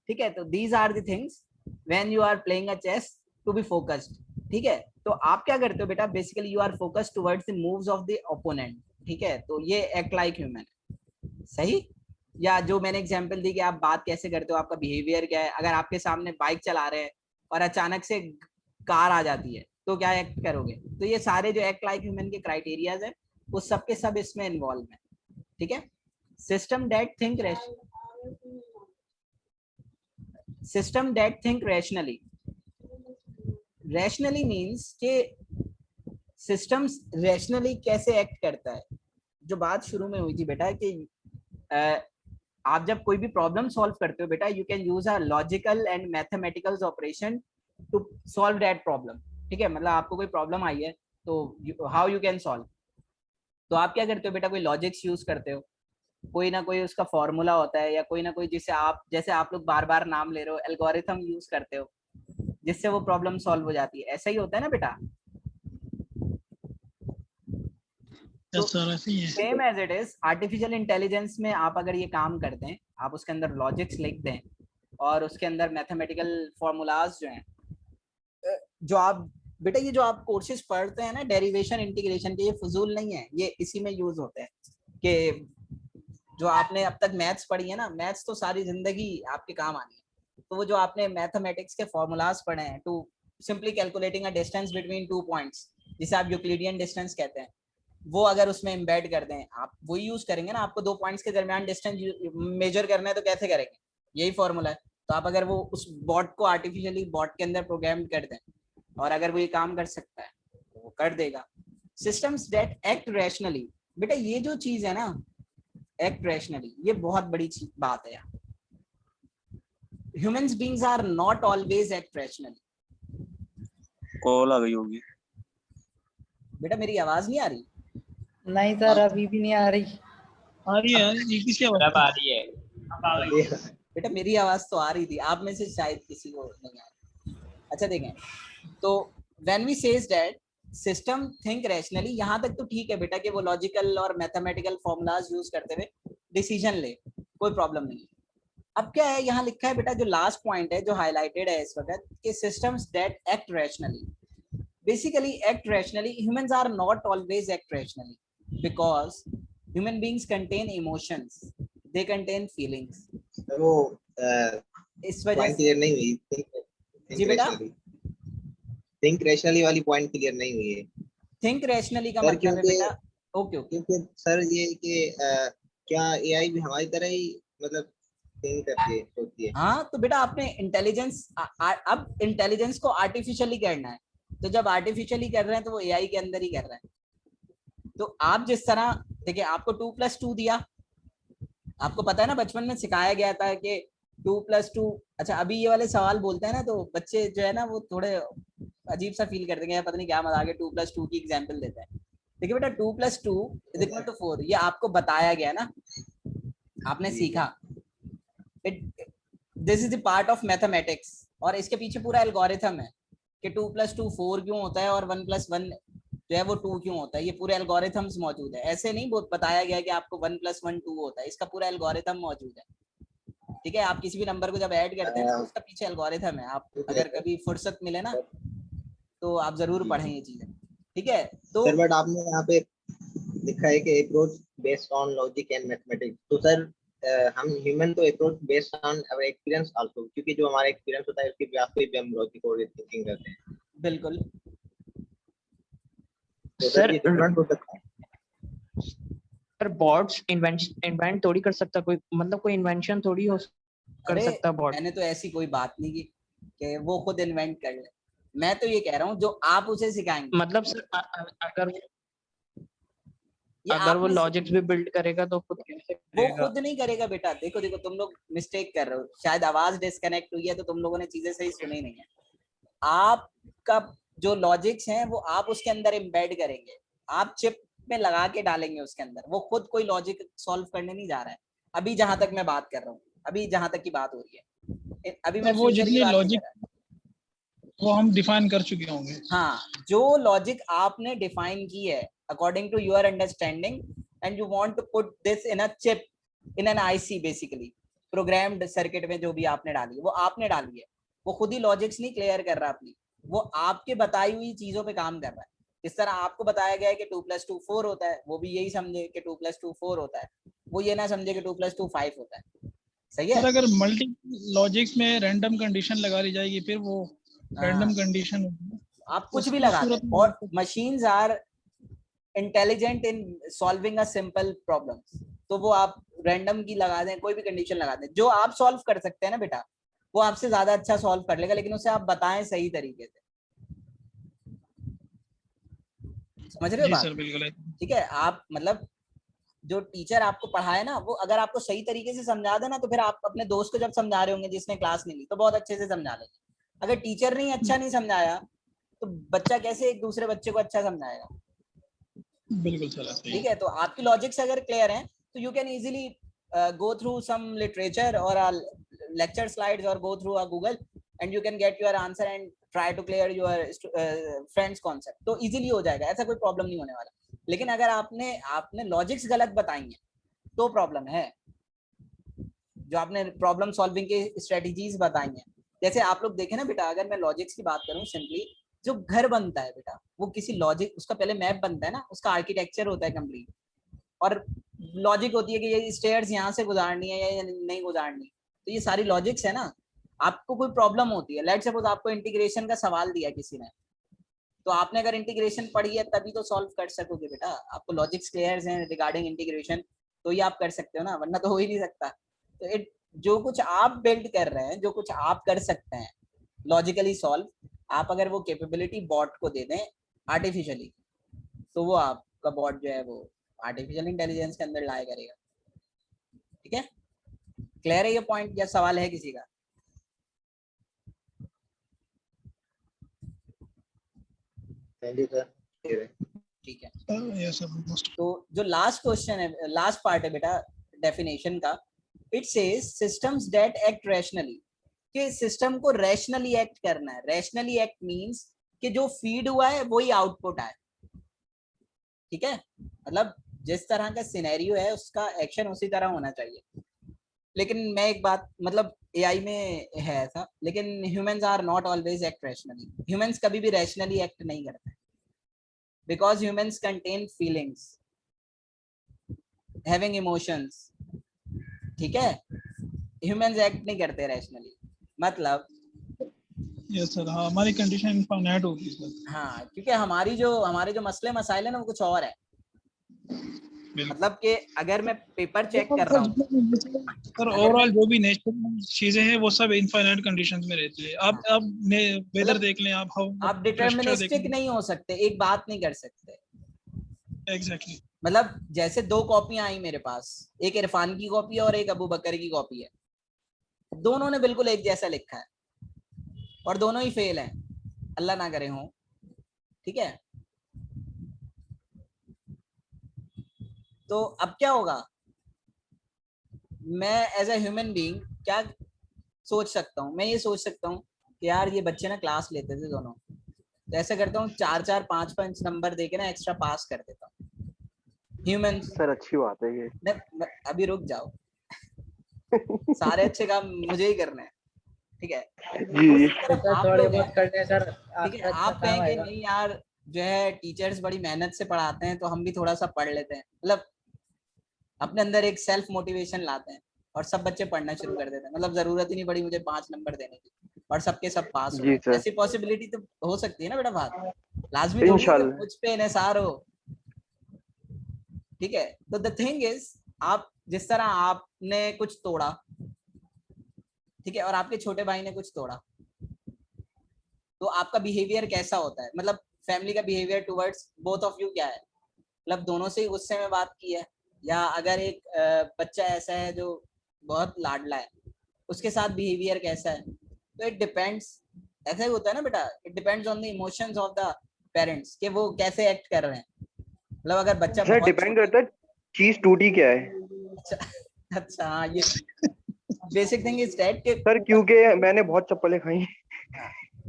ठीक है। तो these are the things when you are playing a chess to be focused, ठीक है। तो आप क्या करते हो बेटा, basically you are focused towards the moves of the opponent, ठीक है। तो ये एक्ट लाइक ह्यूमन, सही। या जो मैंने एग्जांपल दी कि आप बात कैसे करते हो, आपका बिहेवियर क्या है। अगर आपके सामने बाइक चला रहे हैं और अचानक से कार आ जाती है तो क्या एक्ट करोगे। तो ये सारे जो एक्ट लाइक ह्यूमन के क्राइटेरियाज है वो सब के सब इसमें इन्वॉल्व है, ठीक है। System that think rationally. Rationally means के सिस्टम्स रैशनली कैसे एक्ट करता है, जो बात शुरू में हुई थी बेटा कि आप जब कोई भी प्रॉब्लम सॉल्व करते हो बेटा, you can use a logical and mathematical operation to solve that problem. ठीक है, मतलब आपको कोई प्रॉब्लम आई है तो हाउ यू कैन सॉल्व, तो आप क्या करते हो बेटा, कोई लॉजिक्स यूज करते हो, कोई ना कोई उसका फॉर्मूला होता है, या कोई ना कोई जिसे आप, जैसे आप लोग बार बार नाम ले रहे हो, एल्गोरिथम यूज करते हो जिससे वो प्रॉब्लम सॉल्व हो जाती है। ऐसा ही होता है ना बेटा। यस सर, ऐसे ही है। Same as it is artificial intelligence में आप अगर ये काम करते हैं, आप उसके अंदर लॉजिक्स लिख दें और उसके अंदर मैथमेटिकल फॉर्मूलाज जो हैं, जो आप बेटा ये जो आप कोर्सेज पढ़ते हैं ना डेरिवेशन इंटीग्रेशन के, ये फजूल नहीं है, ये इसी में यूज होते हैं। कि जो आपने अब तक मैथ्स पढ़ी है ना, मैथ्स तो सारी जिंदगी आपके काम आनी है, तो वो जो आपने मैथमेटिक्स के फॉर्मूलाज पढ़े हैं to simply calculating a distance between 2 points, जिसे आप यूक्लिडियन डिस्टेंस कहते हैं, वो अगर उसमें एम्बेड कर दें, आप वही यूज करेंगे ना। आपको 2 पॉइंट्स के दरमियान डिस्टेंस मेजर करना है तो कैसे करेंगे, यही फॉर्मूला है। तो आप अगर वो उस बॉट को आर्टिफिशियली बॉट के अंदर प्रोग्राम कर दें और अगर वो ये काम कर सकता है तो वो कर देगा। सिस्टम्स दैट एक्ट रैशनली, बेटा ये जो चीज है ना एक्ट रैशनली, ये बहुत बड़ी बात है यार। Humans beings are not always act rationally. Call आ गई होगी। बेटा मेरी आवाज नहीं आ रही? नहीं सर, अभी भी नहीं आ रही। आ रही है, ये किसकी आवाज? अब आ रही है, अब आ गई। बेटा मेरी आवाज तो आ रही थी, आप में से शायद किसी को नहीं आ रही। अच्छा देखें, तो when we says that system think rationally, यहाँ तक तो ठीक है बेटा कि वो लॉजिकल और मैथमेटिकल फॉर्मूलाज यूज करते हुए डिसीजन ले, कोई प्रॉब्लम नहीं। अब क्या है, यहाँ लिखा है बेटा, जो लास्ट पॉइंट है जो हाईलाइटेड है इस वक्त, कि systems that act rationally, basically act rationally. Humans are not always act rationally because human beings contain emotions, they contain feelings. वो इस वजह पॉइंट से क्लियर नहीं हुई। जी बेटा, थिंक रैशनली वाली पॉइंट क्लियर नहीं हुई है थिंक रैशनली का सर, मतलब है क्योंकि बेटा, ओके ओके, क्योंकि सर ये कि क्या एआई भी हमारी तरह ही मतलब थिंक करती है, सोचती है? हाँ तो बेटा आपने इंटेलिजेंस, अब इंटेलिजेंस को आर्टिफिशियली करना है, तो जब आर्टिफिशियली कर रहे हैं तो वो एआई के अंदर ही कर रहे हैं। तो आप जिस तरह देखिए, आपको 2+2 दिया, आपको पता है ना बचपन में सिखाया गया था कि 2+2, अच्छा अभी ये वाले सवाल बोलते हैं ना तो बच्चे जो है ना वो थोड़े अजीब सा फील करते हैं, पता नहीं क्या मजाक है, 2+2 की एग्जाम्पल देते हैं। देखिए बेटा 2+2 = 4, ये आपको बताया गया ना, आपने सीखा, this is the part of mathematics, और इसके पीछे पूरा एल्गोरिथम है कि 2+2 4 क्यों होता है और 1+1 जो है वो 2 क्यों होता है, ये पूरे एल्गोरिथम्स मौजूद है। ऐसे नहीं बहुत बताया गया कि आपको 1+1 2 होता है, इसका पूरा एल्गोरिथम मौजूद है। ठीक है, आप किसी भी नंबर को जब ऐड करते हैं तो उसका पीछे एल्गोरिथम है, आप अगर कभी फुर्सत मिले ना तो आप जरूर पढ़ें ये चीजें। ठीक है, तो सर बट आपने यहाँ पे लिखा है कि approach based on logic and mathematics, तो सर हम ह्यूमन तो approach based on our experience also, क्योंकि जो हमारा एक्सपीरियंस होता है उसके बेस पे भी हम लॉजिक और थिंकिंग करते हैं। बिल्कुल तो सर ये डिफरेंट हो सकता है। पर बॉट्स इन्वेंट थोड़ी कर सकता कोई, मतलब कोई इन्वेंशन थोड़ी हो कर अरे सकता बॉट। मैंने तो ऐसी कोई बात नहीं की कि वो खुद इन्वेंट कर ले, मैं तो ये कह रहा हूँ जो आप उसे सिखाएंगे, मतलब सर अगर ये वो आपने लॉजिक्स भी बिल्ड करेगा तो खुद कैसे वो करेगा? खुद नहीं करेगा बेटा। देखो देखो तुम लोग मिस्टेक कर रहे हो, शायद आवाज डिस्कनेक्ट हुई है तो तुम लोगों ने चीजें सही सुनी नहीं है। आपका जो लॉजिक्स हैं वो आप उसके अंदर एम्बेड करेंगे, आप चिप में लगा के डालेंगे उसके अंदर, वो खुद कोई लॉजिक सॉल्व करने नहीं जा रहा है। अभी जहां तक मैं बात कर रहा हूँ, अभी जहां तक की बात हो रही है, अभी मैं वो फ्यूचर की जितने बात नहीं लॉजिक कर रहा। वो हम डिफाइन कर चुके होंगे। हाँ, जो लॉजिक आपने डिफाइन की है according to your understanding and you want to put this in a chip, in an IC, basically programmed circuit में जो भी आपने डाली है वो आपने डाली है, वो खुद ही लॉजिक्स नहीं क्लियर कर रहा अपनी, वो आपके बताई हुई चीजों पे काम कर रहा है। इस तरह आपको बताया गया है कि 2+2 4 होता है, वो भी यही समझे कि 2+2 4 होता है, वो ये ना समझे कि 2+2 5 होता है। सही है सर अगर मल्टी लॉजिक्स में रैंडम कंडीशन लगा दी जाएगी फिर वो रैंडम कंडीशन आप कुछ भी लगा दें, और machines are intelligent in solving a simple problems, तो वो आप रैंडम की लगा दें, कोई भी कंडीशन लगा दें, जो आप सॉल्व कर सकते हैं ना बेटा वो आपसे ज्यादा अच्छा सॉल्व कर लेगा, लेकिन उसे आप बताएं सही तरीके से। समझ रहे हो जी बात? सर बिल्कुल है। ठीक है, आप मतलब जो टीचर आपको पढ़ाए ना, वो अगर आपको सही तरीके से समझा देना, तो फिर आप अपने दोस्त को जब समझा रहे होंगे जिसने क्लास नहीं ली, तो बहुत अच्छे से समझा लेंगे। अगर टीचर ने अच्छा नहीं समझाया, तो बच्चा कैसे एक दूसरे बच्चे को अच्छा समझाएगा? बिल्कुल सर सही ठीक है। है, तो आपकी लॉजिक्स अगर क्लियर हैं, तो you can easily go through some literature or a lecture slides or go through a Google and you can get your answer and try to clear your friends concept. तो easily हो जाएगा, ऐसा कोई problem नहीं होने वाला। लेकिन अगर आपने लॉजिक्स गलत बताएंगे तो प्रॉब्लम है। जो आपने प्रॉब्लम सॉल्विंग के स्ट्रेटजीज बताएंगे, जैसे आप लोग देखें ना बेटा, अगर मैं लॉजिक्स की बात करूं सिंपली, जो घर बनता है बेटा, वो किसी लॉजिक, उसका पहले मैप बनता है ना, उसका आर्किटेक्चर होता है कंप्लीट, और लॉजिक होती है कि ये स्टेयर्स यहाँ से गुजारनी है या नहीं गुजारनी। तो ये सारी लॉजिक्स है ना। आपको कोई प्रॉब्लम होती है, लेट्स सपोज आपको इंटीग्रेशन का सवाल दिया किसी ने, तो आपने अगर इंटीग्रेशन पढ़ी है तभी तो सॉल्व कर सकोगे बेटा। आपको लॉजिक्स क्लियर हैं रिगार्डिंग इंटीग्रेशन, तो ये आप कर सकते हो ना, वरना तो हो ही नहीं सकता। तो जो कुछ आप बिल्ड कर रहे हैं, जो कुछ आप कर सकते हैं लॉजिकली सॉल्व, आप अगर वो कैपेबिलिटी बॉट को दे दें आर्टिफिशियली, तो वो आपका बॉट जो है वो आर्टिफिशियल इंटेलिजेंस के अंदर लाया करेगा। ठीक है, क्लियर है ये पॉइंट, या सवाल है किसी का? ठीक है, सर तो जो लास्ट क्वेश्चन है, लास्ट पार्ट है बेटा डेफिनेशन का, it says systems that act rationally, कि सिस्टम को रैशनली एक्ट करना है। रैशनली एक्ट मींस कि जो फीड हुआ है वही आउटपुट आए। ठीक है, मतलब जिस तरह का सिनेरियो है उसका एक्शन उसी तरह होना चाहिए। लेकिन मैं एक बात, मतलब एआई में है ऐसा, लेकिन humans are not always act rationally. Humans कभी भी रैशनली एक्ट नहीं करते, because humans contain feelings, having emotions. ठीक है, ह्यूमंस एक्ट नहीं करते रैशनली, मतलब यस सर, हाँ हमारी कंडीशन इनफाइनाइट होगी सर। हाँ, क्योंकि हमारे जो मसले मसाइल है ना, वो कुछ और है। मतलब कि अगर मैं पेपर चेक कर रहा हूँ सर, ओवरऑल जो भी नेचुरल चीजें हैं वो सब इनफाइनाइट कंडीशंस में रहती है। आप वेदर देख लें, आप डिटर्मिनिस्टिक नहीं हो सकते, एक बात नहीं कर सकते। एग्जैक्टली। मतलब जैसे दो कॉपियां आई मेरे पास, एक इरफान की कॉपी है और एक अबू बकर की कॉपी है, दोनों ने बिल्कुल एक जैसा लिखा है और दोनों ही फेल हैं, अल्लाह ना करे हो। ठीक है, तो अब क्या होगा? मैं एज ए ह्यूमन बीइंग क्या सोच सकता हूँ? मैं ये सोच सकता हूँ कि यार ये बच्चे ना क्लास लेते थे दोनों, तो ऐसा करता हूँ 4-4 5-5 नंबर देके ना एक्स्ट्रा पास कर देता हूँ। ह्यूमंस सर अच्छी बात है ये। अभी रुक जाओ सारे अच्छे काम मुझे ही करने हैं। ठीक है जी आप थोड़े लोग बहुत हैं, करने सर, ठीक है, आपका अच्छा आप काम कहेंगे आएगा। नहीं यार जो है टीचर्स बड़ी मेहनत से पढ़ाते हैं तो हम भी थोड़ा सा पढ़ लेते हैं, मतलब अपने अंदर एक सेल्फ मोटिवेशन लाते हैं और सब बच्चे पढ़ना शुरू कर देते हैं। मतलब जरूरत ही नहीं पड़ी मुझे 5 नंबर देने की और सबके सब पास हो जी गए। सर, ऐसी पॉसिबिलिटी तो हो सकती है ना बेटा बात, लाजमी थोड़ी है कि इंशाल्लाह। मुझ पे इन्हिसार हो। ठीक है, तो द थिंग इज, आप जिस तरह आपने कुछ तोड़ा, ठीक है, और आपके छोटे भाई ने कुछ तोड़ा, तो आपका बिहेवियर कैसा होता है? मतलब फैमिली का behaviour towards both of you क्या है? मतलब दोनों से ही गुस्से में बात की है, या अगर एक बच्चा ऐसा है जो बहुत लाडला है, उसके साथ बिहेवियर कैसा है? तो इट डिपेंड्स, ऐसा ही होता है ना बेटा, it depends on the emotions of the parents कि वो कैसे एक्ट कर रहे हैं। मतलब अगर बच्चा सर बहुत डिपेंड करता है चीज टूटी क्या है। अच्छा अच्छा, हाँ, ये बेसिक थिंग इज दैट कि सर क्योंकि मैंने बहुत चप्पलें खाई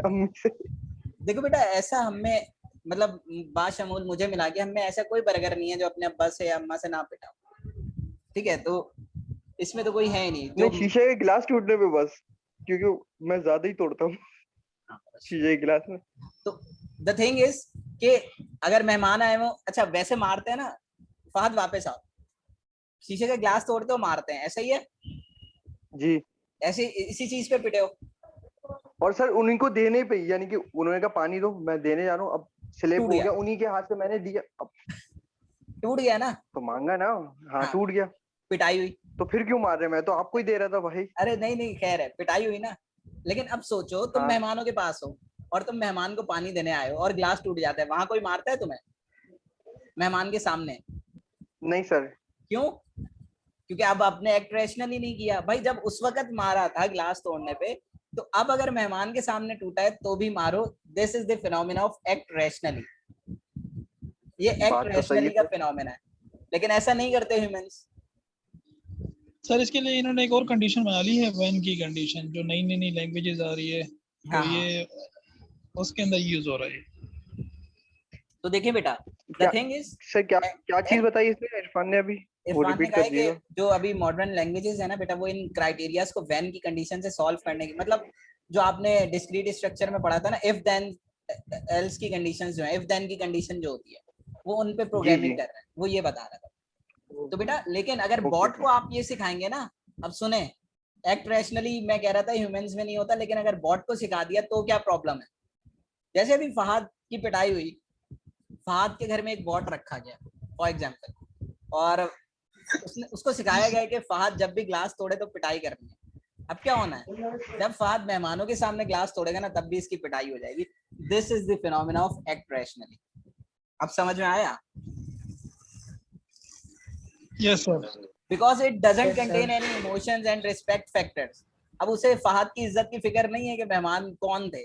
अम्मी से। देखो बेटा, ऐसा हमें मतलब बाशमूल मुझे मिला के हमें ऐसा कोई बर्गर नहीं है जो अपने अब्बा से या अम्मा से ना पिटा। ठीक है, तो इसमें तो कोई है ही नहीं जो नहीं, शीशे के गिलास टूटने पे बस, क्योंकि मैं ज्यादा ही तोड़ता हूँ शीशे के गिलास में। तो द थिंग इज कि अगर मेहमान आए वो अच्छा वैसे मारते हैं ना, फहद वापस आओ, शीशे का ग्लास तोड़ते हो मारते हैं, ऐसा ही है? जी, ऐसे इसी चीज पे पिटे हो। और सर उन्हीं को देने पे ही, यानी कि उन्होंने कहा पानी दो, मैं देने जा रहा हूँ, अब स्लिप टूट हो गया, गया, उन्हीं के हाथ से मैंने दिया, अब टूट गया ना, तो मांगा ना। हाँ हाँ, टूट गया, पिटाई हुई। तो फिर क्यों मार रहे? मैं तो आपको ही दे रहा था भाई। अरे नहीं नहीं, खैर है, पिटाई हुई ना। लेकिन अब सोचो तुम हाँ मेहमानों के पास हो और तुम मेहमान को पानी देने आए हो और ग्लास टूट जाता है, वहां कोई मारता है तुम्हें? मेहमान के सामने? नहीं सर। क्यों? क्योंकि अब आपने एक्ट रैशनली नहीं किया भाई। जब उस वक्त मारा था ग्लास तोड़ने पे, तो अब अगर मेहमान के सामने टूटा है तो भी मारो। This is the phenomena of act rationally. ये एक्ट बात तो सही रैशनली है का सर। फिनोमेना है, लेकिन ऐसा नहीं करते ह्यूमंस। सर इसके लिए इन्होंने एक और कंडीशन बना ली है, वैन की कंडीशन, जो नई नई लैंग्वेजेस आ रही है, तो हाँ, ये उसके अंदर यूज हो रहा है। तो देखिए बेटा, द क्या थिंग इज, सर, क्या चीज बताई इसने इरफान ने अभी? वो इरफान ने रिपीट कहा कर है कि दीजिएगा। जो अभी मॉडर्न लैंग्वेजेस है ना बेटा, वो इन क्राइटेरियाज को व्हेन की कंडीशन से सॉल्व करने की, मतलब जो आपने डिस्क्रीट स्ट्रक्चर में पढ़ा था ना, इफ देन एल्स की कंडीशंस जो है, इफ देन की कंडीशन जो होती है, वो उन पे प्रोग्रामिंग जी। कर रहा है, वो ये बता रहा था। तो बेटा लेकिन अगर ओके, बॉट ओके। को आप ये सिखाएंगे ना, अब सुने, एक्ट रैशनली मैं कह रहा था ह्यूमंस में नहीं होता, लेकिन अगर बॉट को सिखा दिया तो क्या प्रॉब्लम है? जैसे अभी फहद की पिटाई हुई, फहद के घर में एक बॉट रखा गया फॉर एग्जाम्पल, और उसको सिखाया गया कि फहद जब भी ग्लास तोड़े तो पिटाई करनी है। अब क्या होना है, जब फहद मेहमानों के सामने ग्लास तोड़ेगा ना, तब भी इसकी पिटाई हो जाएगी। This is the phenomena of act rationally. अब समझ में आया? Yes sir. Because it doesn't Yes, sir. Contain any emotions and respect factors. अब उसे फहद की इज्जत की फिक्र नहीं है कि मेहमान कौन थे,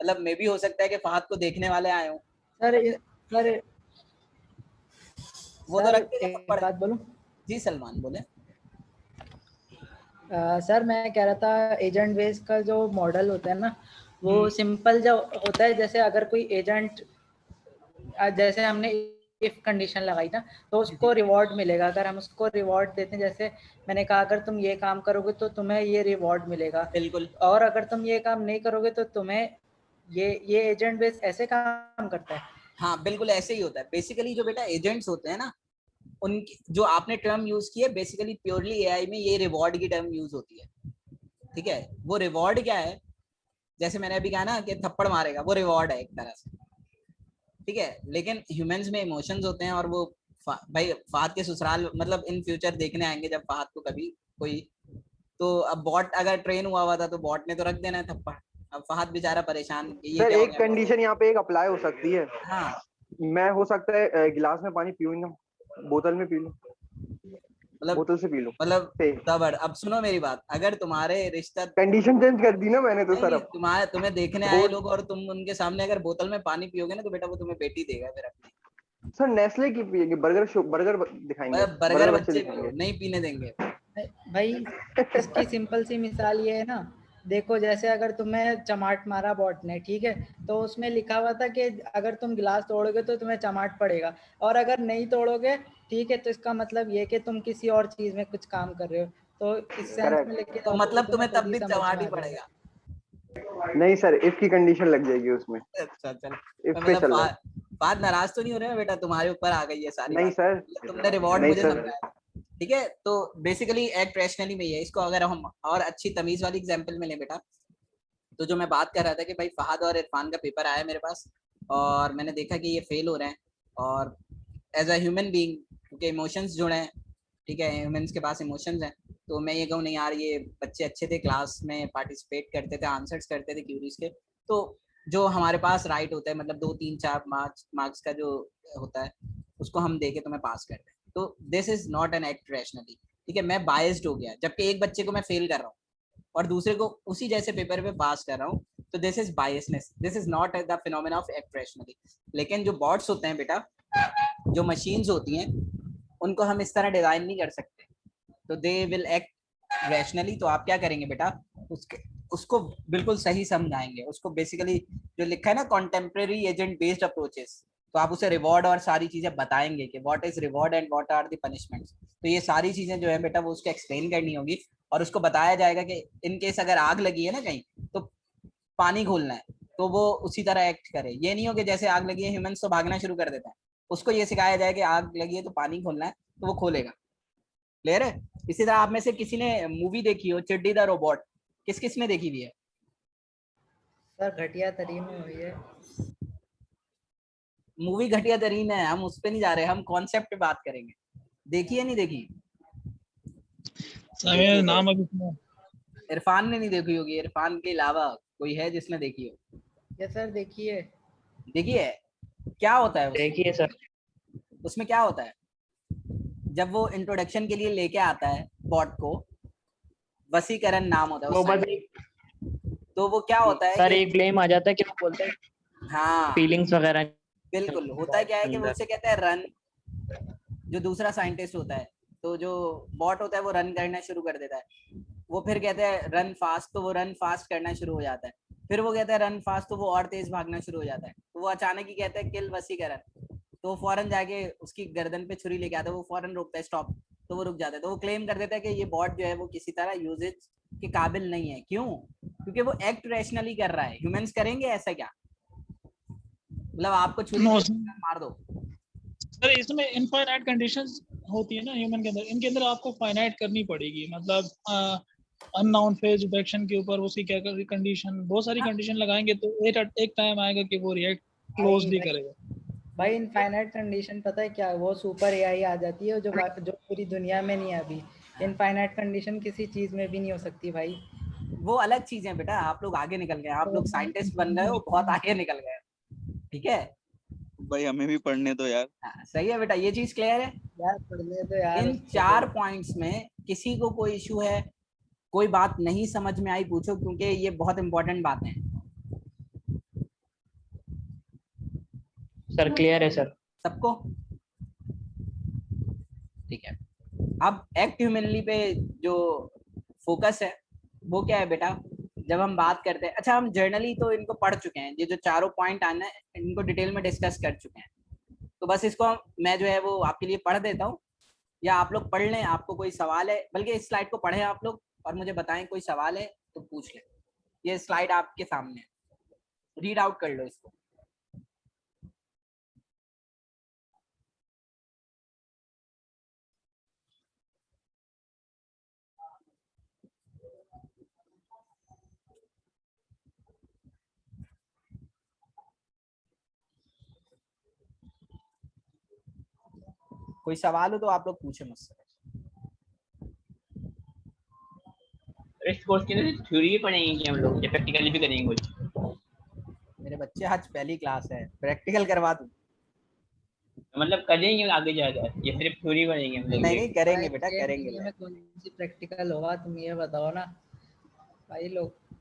मतलब मे भी हो सकता है कि फहद को देखने वाले आए हों, सर वो तो सर रख के एक बात बोलूं? जी सलमान बोले। सर मैं कह रहा था एजेंट बेस का जो मॉडल होता है ना, वो सिंपल जो होता है, जैसे अगर कोई एजेंट, जैसे हमने इफ कंडीशन लगाई ना, तो उसको रिवॉर्ड मिलेगा। अगर हम उसको रिवॉर्ड देते हैं, जैसे मैंने कहा अगर तुम ये काम करोगे तो तुम्हें ये रिवॉर्ड मिलेगा, बिल्कुल। और अगर तुम ये काम नहीं करोगे तो तुम्हें ये एजेंट बेस ऐसे काम करता है। हाँ बिल्कुल ऐसे ही होता है। बेसिकली जो बेटा एजेंट्स होते हैं ना, उनकी जो आपने टर्म यूज की है, बेसिकली प्योरली एआई में ये रिवॉर्ड की टर्म यूज होती है। ठीक है, वो रिवॉर्ड क्या है, जैसे मैंने अभी कहा ना कि थप्पड़ मारेगा, वो रिवॉर्ड है एक तरह से। ठीक है, लेकिन ह्यूमंस में इमोशंस होते हैं, और वो भाई फहद के ससुराल मतलब इन फ्यूचर देखने आएंगे जब फहद को कभी कोई, तो अब बॉट अगर ट्रेन हुआ था तो बॉट ने तो रख देना है थप्पड़। अब फहद बेचारा परेशान, ये सर क्या हो एक गया। कंडीशन यहाँ पे एक अप्लाई हो सकती है। हाँ मैं हो सकता है गिलास में पानी पीऊँ ना, बोतल में पी लूं, मतलब बोतल से पी लूं। मतलब तब अब सुनो मेरी बात, अगर तुम्हारे रिश्ता कंडीशन चेंज कर दी ना मैंने तो सर। नहीं, अब तुम्हें देखने आए लोग और तुम उनके सामने अगर बोतल में पानी पियोगे ना, तो बेटा वो तुम्हें बेटी देगा फिर अपनी। सर नेस्ले की पिएंगे, बर्गर दिखाएंगे, बर्गर बच्चे बच्चे दिखाएंगे। नहीं पीने देंगे। भाई इसकी सिंपल सी मिसाल ये है ना, देखो जैसे अगर तुम्हें चमाट मारा बॉट ने, ठीक है, तो उसमें लिखा हुआ था कि अगर तुम गिलास तोड़ोगे तो तुम्हें चमाट पड़ेगा, और अगर नहीं तोड़ोगे, ठीक है, तो इसका मतलब ये कि तुम किसी और चीज में कुछ काम कर रहे हो। तो इस सेंस में लेके तो जाओ तो मतलब तुम्हें तुम्हें खुद तब ही भी समझ चमाट में ही आ जाएगा। पड़ेगा। नहीं सर, इफ की कंडीशन लग जाएगी उसमें। अच्छा चल, इफ पे मतलब चल रहा है। बात नाराज तो नहीं हो रहे ना बेटा, तुम्हारे ऊपर आ गई है सारी नहीं बात, सर, मतलब तुमने रिवॉर्ड नहीं मुझे सर। समझाया। ठीक है, तो बेसिकली एक्ट रैशनली में ही है। इसको अगर हम और अच्छी तमीज वाली एग्जांपल में लें बेटा, तो जो मैं बात कर रहा था कि भाई फहद और इरफान का पेपर आया मेरे पास, और मैंने देखा कि ये फेल हो रहे हैं, और एज अ ह्यूमन बीइंग, क्योंकि इमोशंस जुड़े हैं, ठीक है, ह्यूमंस के पास इमोशंस हैं, तो मैं ये कहूँ नहीं यार ये बच्चे अच्छे थे, क्लास में पार्टिसिपेट करते थे, आंसर्स करते थे क्यूरीज के, तो जो हमारे पास राइट होता है, मतलब 2 3 4 मार्क्स का जो होता है, उसको हम देके तुम्हें पास करते हैं। तो this is not an act rationally. ठीक है, मैं बायस्ड हो गया, जबकि एक बच्चे को मैं फेल कर रहा हूँ और दूसरे को उसी जैसे पेपर पे पास कर रहा हूँ, तो this is biasness, this is not the phenomena of act rationally. लेकिन जो बॉट्स होते हैं बेटा, जो मशीन्स होती हैं, उनको हम इस तरह डिजाइन नहीं कर सकते, तो दे विल एक्ट रैशनली। तो आप क्या करेंगे बेटा, उसको बिल्कुल सही समझाएंगे, उसको बेसिकली जो लिखा है ना कॉन्टेम्परेरी एजेंट बेस्ड अप्रोचेस, तो आप उसे रिवॉर्ड और सारी चीजें बताएंगे कि what is reward and what are the punishments. तो ये सारी चीजें जो है बेटा वो उसको एक्सप्लेन करनी होगी, और उसको बताया जाएगा कि इन केस अगर आग लगी है ना कहीं, तो पानी खोलना है, तो वो उसी तरह एक्ट करे। ये नहीं हो कि जैसे आग लगी है ह्यूमंस तो भागना शुरू कर देता है, उसको ये सिखाया जाए कि आग लगी है तो पानी खोलना है, तो वो खोलेगा। क्लियर है? इसी तरह आप में से किसी ने मूवी देखी हो चिड्डी द रोबोट, किस किस ने देखी हुई है? सर घटिया तरीन में हुई है। मूवी घटिया तरीन है, हम उस पे नहीं जा रहे, हम कॉन्सेप्ट पे बात करेंगे। देखी है नहीं देखी? सर नाम अभी सुना। इरफान ने नहीं देखी होगी, इरफान के अलावा कोई है जिसने देखी हो? ये सर देखिए। देखी है? क्या होता है उसमें? देखिए सर, उसमें क्या होता है, जब वो इंट्रोडक्शन के लिए लेके आता है बॉट को, वसीकरण नाम होता है वो उस बस scientist। तो वो क्या होता है सर कि एक क्लेम आ जाता है कि वो बोलते हैं हाँ फीलिंग्स वगैरह बिल्कुल, होता क्या है कि वो अंदर। उससे कहता है रन, जो दूसरा साइंटिस्ट होता है, तो जो बॉट होता है वो रन करना शुरू कर देता है। वो फिर कहते हैं रन फास्ट, तो वो रन फास्ट करना शुरू हो जाता है। फिर वो कहता है रन फास्ट, तो वो और तेज भागना शुरू हो जाता है। तो वो अचानक ही कहता है किल वसीकरण, तो वो फौरन जाके उसकी गर्दन पे छुरी लेके आता है, वो फौरन रोकता है स्टॉप, तो वो रुक जाता है। तो वो क्लेम कर देता है कि ये बॉट जो है वो किसी तरह यूजेज के काबिल नहीं है। क्यों? क्योंकि वो एक्ट रैशनली कर रहा है। ह्यूमंस करेंगे ऐसा क्या? मतलब आपको छुरी No, मार दो, सर इसमें इनफाइनाइट कंडीशंस होती है ना ह्यूमन के अंदर, इनके अंदर आपको फाइनाइट करनी पड़ेगी। मतलब अननाउन फेज रिएक्शन के ऊपर उसकी क्या कंडीशन, बहुत सारी कंडीशन लगाएंगे तो एक टाइम आएगा कि वो रिएक्ट क्लोजली करेगा। भाई इनफाइनाइट कंडीशन पता है क्या, वो सुपर एआई आ जाती है जो जो पूरी दुनिया में नहीं है अभी। इनफाइनाइट कंडीशन किसी चीज में भी नहीं हो सकती भाई। वो अलग चीज है बेटा। आप लोग आगे निकल गए, आप लोग साइंटिस्ट बन गए हो, बहुत आगे निकल गए, ठीक है। भाई हमें भी पढ़ने दो यार। हाँ, सही है बेटा, ये चीज क्लियर है। यार पढ़ने दो यार। इन 4 पॉइंट्स में किसी को कोई इशू है, कोई बात नहीं समझ में आई, पूछो, क्योंकि ये बहुत इंपॉर्टेंट बातें हैं। सर क्लियर है सर। सबको ठीक है। अब एक्ट ह्यूमनली पे जो फोकस है वो क्या है बेटा, जब हम बात करते हैं, अच्छा हम जर्नली तो इनको पढ़ चुके हैं, ये जो चारों पॉइंट आना है इनको डिटेल में डिस्कस कर चुके हैं। तो बस इसको मैं जो है वो आपके लिए पढ़ देता हूँ, या आप लोग पढ़ लें। आपको कोई सवाल है, बल्कि इस स्लाइड को पढ़ें आप लोग और मुझे बताएं कोई सवाल है तो पूछ लें। ये स्लाइड आपके सामने है, रीड आउट कर लो इसको। कोई सवाल हो तो आप लोग पूछे मुझसे। इस कोर्स के लिए थ्योरी ही पढ़ेंगे हम लोग या प्रैक्टिकली भी करेंगे कुछ? मेरे बच्चे आज पहली क्लास है, प्रैक्टिकल करवा दूं? मतलब करेंगे आगे जाकर या सिर्फ थ्योरी पढ़ेंगे हम लोग? नहीं नहीं करेंगे बेटा, भाई, करेंगे। में कौन सी प्रैक्टिकल होगा तुम ये बताओ ना भाई लोग।